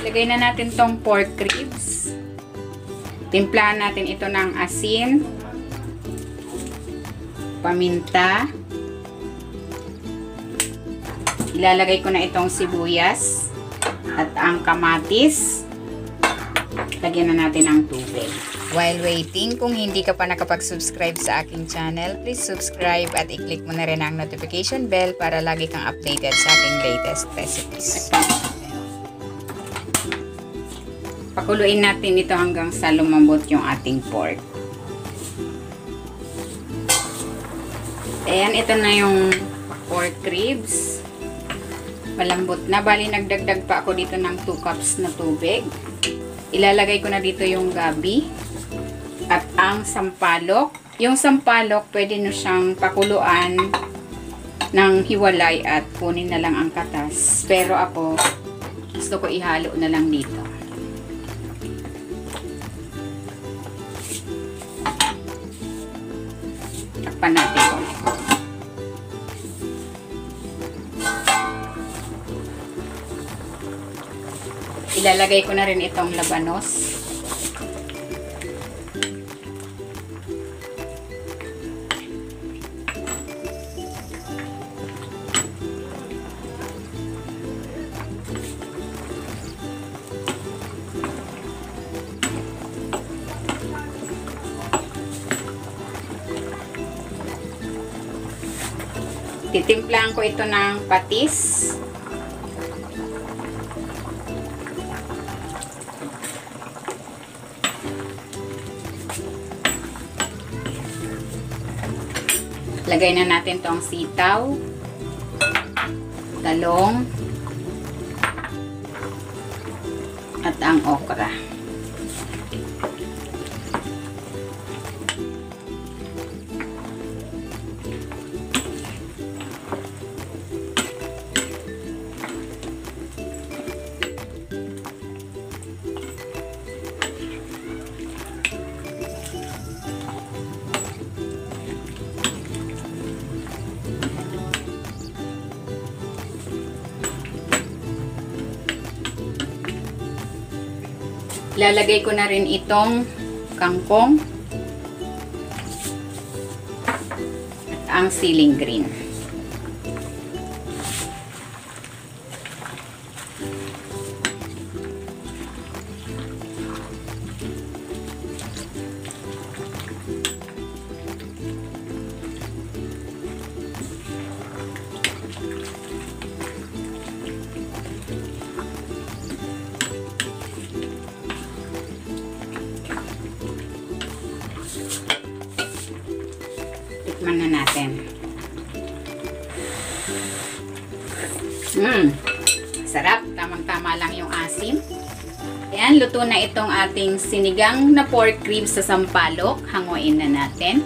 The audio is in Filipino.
Lagay na natin tong pork ribs. Timplahan natin ito ng asin, paminta. Ilalagay ko na itong sibuyas at ang kamatis. Lagyan na natin ng tubig. While waiting, kung hindi ka pa nakapag-subscribe sa aking channel, please subscribe at i-click mo na rin ang notification bell para lagi kang updated sa aking latest recipes. Pakuluin natin ito hanggang sa lumambot yung ating pork. Ayan, ito na yung pork ribs. Malambot na. Bali, nagdagdag pa ako dito ng 2 cups na tubig. Ilalagay ko na dito yung gabi at ang sampalok. Yung sampalok, pwede nyo siyang pakuluan ng hiwalay at kunin na lang ang katas. Pero ako, gusto ko ihalo na lang dito. Takpan natin ko. Ilalagay ko na rin itong labanos. Titimplahan ko ito ng patis. Lagay na natin tong sitaw, talong, at ang okra. Lalagay ko na rin itong kangkong at ang siling green. Tikman na natin. Sarap. Tamang-tama lang yung asim. Ayan, luto na itong ating sinigang na pork ribs sa sampalok. Hanguin na natin.